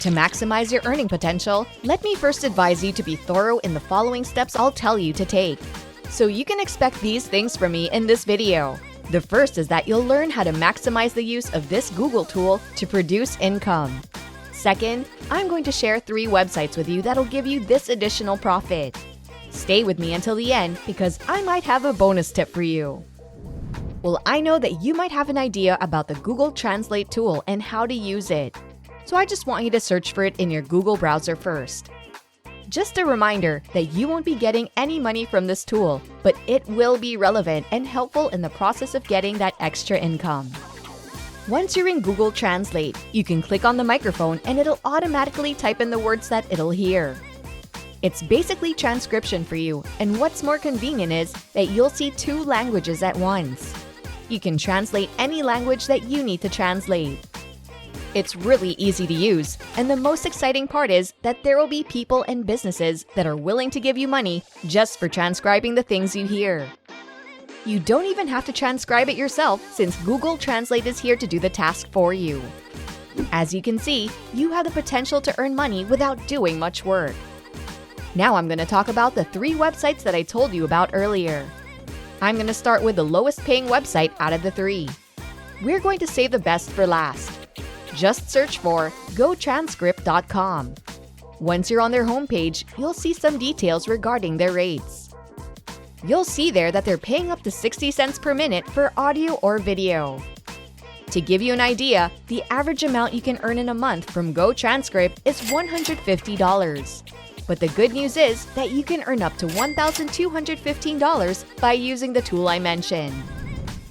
To maximize your earning potential, let me first advise you to be thorough in the following steps I'll tell you to take. So you can expect these things from me in this video. The first is that you'll learn how to maximize the use of this Google tool to produce income. Second, I'm going to share 3 websites with you that'll give you this additional profit. Stay with me until the end because I might have a bonus tip for you. Well, I know that you might have an idea about the Google Translate tool and how to use it. So I just want you to search for it in your Google browser first. Just a reminder that you won't be getting any money from this tool, but it will be relevant and helpful in the process of getting that extra income. Once you're in Google Translate, you can click on the microphone and it'll automatically type in the words that it'll hear. It's basically transcription for you, and what's more convenient is that you'll see 2 languages at once. You can translate any language that you need to translate. It's really easy to use, and the most exciting part is that there will be people and businesses that are willing to give you money just for transcribing the things you hear. You don't even have to transcribe it yourself since Google Translate is here to do the task for you. As you can see, you have the potential to earn money without doing much work. Now I'm going to talk about the 3 websites that I told you about earlier. I'm going to start with the lowest paying website out of the 3. We're going to save the best for last. Just search for GoTranscript.com. Once you're on their homepage, you'll see some details regarding their rates. You'll see there that they're paying up to 60 cents per minute for audio or video. To give you an idea, the average amount you can earn in a month from GoTranscript is $150. But the good news is that you can earn up to $1,215 by using the tool I mentioned.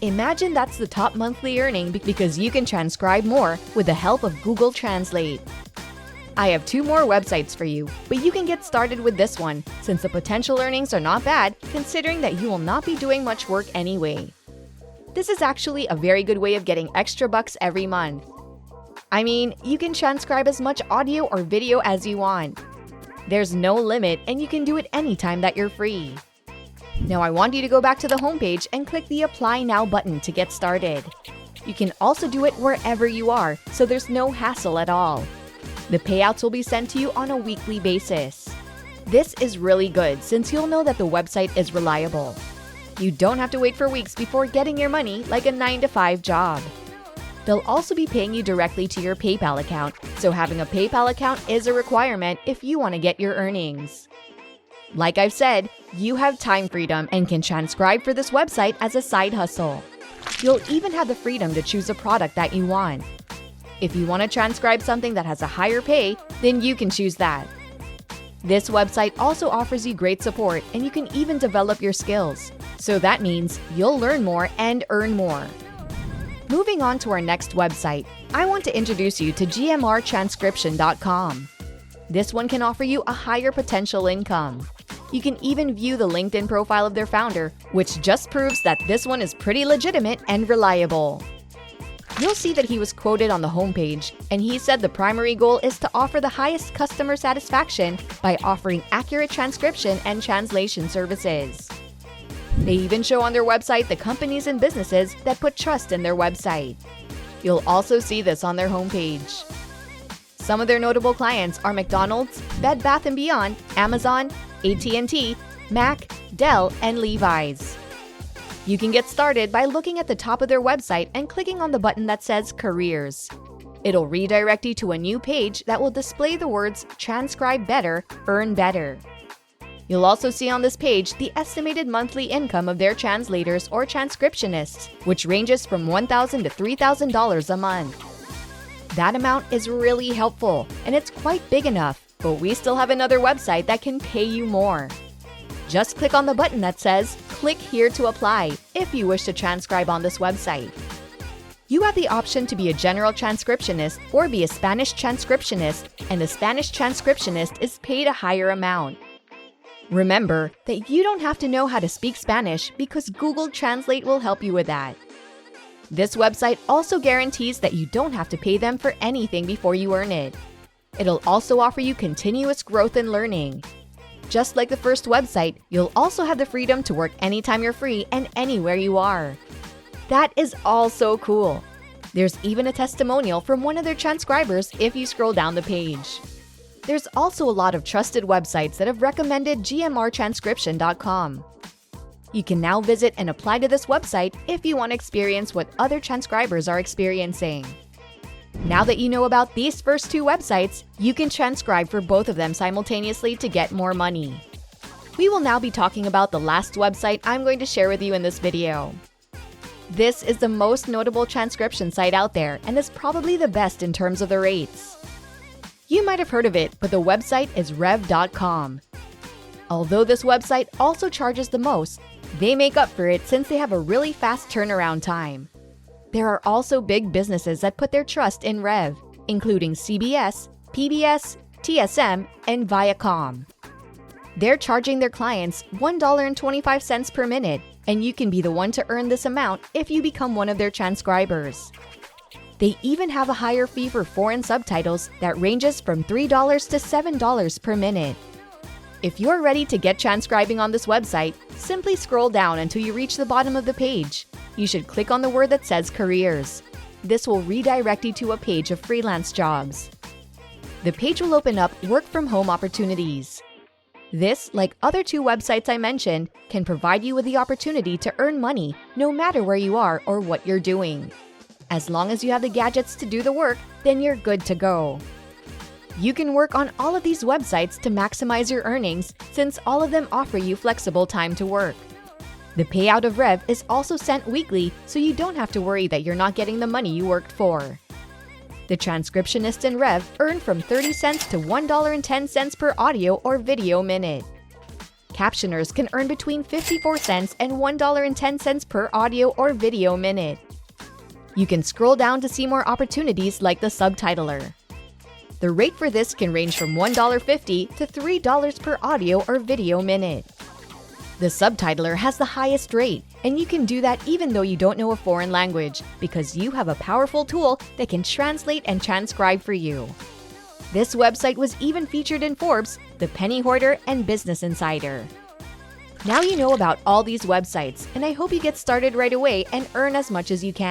Imagine that's the top monthly earning because you can transcribe more with the help of Google Translate. I have 2 more websites for you, but you can get started with this one since the potential earnings are not bad considering that you will not be doing much work anyway. This is actually a very good way of getting extra bucks every month. I mean, you can transcribe as much audio or video as you want. There's no limit and you can do it anytime that you're free. Now I want you to go back to the homepage and click the Apply Now button to get started. You can also do it wherever you are, so there's no hassle at all. The payouts will be sent to you on a weekly basis. This is really good since you'll know that the website is reliable. You don't have to wait for weeks before getting your money like a 9-to-5 job. They'll also be paying you directly to your PayPal account, so having a PayPal account is a requirement if you want to get your earnings. Like I've said, you have time freedom and can transcribe for this website as a side hustle. You'll even have the freedom to choose a product that you want. If you want to transcribe something that has a higher pay, then you can choose that. This website also offers you great support and you can even develop your skills. So that means you'll learn more and earn more. Moving on to our next website, I want to introduce you to GMR Transcription.com. This one can offer you a higher potential income. You can even view the LinkedIn profile of their founder, which just proves that this one is pretty legitimate and reliable. You'll see that he was quoted on the homepage, and he said the primary goal is to offer the highest customer satisfaction by offering accurate transcription and translation services. They even show on their website the companies and businesses that put trust in their website. You'll also see this on their homepage. Some of their notable clients are McDonald's, Bed Bath & Beyond, Amazon, AT&T, Mac, Dell, and Levi's. You can get started by looking at the top of their website and clicking on the button that says Careers. It'll redirect you to a new page that will display the words Transcribe Better, Earn Better. You'll also see on this page the estimated monthly income of their translators or transcriptionists, which ranges from $1,000 to $3,000 a month. That amount is really helpful, and it's quite big enough, but we still have another website that can pay you more. Just click on the button that says Click here to apply if you wish to transcribe on this website. You have the option to be a general transcriptionist or be a Spanish transcriptionist, and the Spanish transcriptionist is paid a higher amount. Remember that you don't have to know how to speak Spanish because Google Translate will help you with that. This website also guarantees that you don't have to pay them for anything before you earn it. It'll also offer you continuous growth and learning. Just like the first website, you'll also have the freedom to work anytime you're free and anywhere you are. That is all so cool. There's even a testimonial from one of their transcribers if you scroll down the page. There's also a lot of trusted websites that have recommended GMRTranscription.com. You can now visit and apply to this website if you want to experience what other transcribers are experiencing. Now that you know about these first two websites, you can transcribe for both of them simultaneously to get more money. We will now be talking about the last website I'm going to share with you in this video. This is the most notable transcription site out there and is probably the best in terms of the rates. You might have heard of it, but the website is rev.com. Although this website also charges the most, they make up for it since they have a really fast turnaround time. There are also big businesses that put their trust in Rev, including CBS, PBS, TSM, and Viacom. They're charging their clients $1.25 per minute, and you can be the one to earn this amount if you become one of their transcribers. They even have a higher fee for foreign subtitles that ranges from $3 to $7 per minute. If you're ready to get transcribing on this website, simply scroll down until you reach the bottom of the page. You should click on the word that says Careers. This will redirect you to a page of freelance jobs. The page will open up work-from-home opportunities. This, like other two websites I mentioned, can provide you with the opportunity to earn money no matter where you are or what you're doing. As long as you have the gadgets to do the work, then you're good to go. You can work on all of these websites to maximize your earnings since all of them offer you flexible time to work. The payout of Rev is also sent weekly, so you don't have to worry that you're not getting the money you worked for. The transcriptionists in Rev earn from 30 cents to $1.10 per audio or video minute. Captioners can earn between 54 cents and $1.10 per audio or video minute. You can scroll down to see more opportunities like the subtitler. The rate for this can range from $1.50 to $3 per audio or video minute. The subtitler has the highest rate, and you can do that even though you don't know a foreign language because you have a powerful tool that can translate and transcribe for you. This website was even featured in Forbes, The Penny Hoarder, and Business Insider. Now you know about all these websites, and I hope you get started right away and earn as much as you can.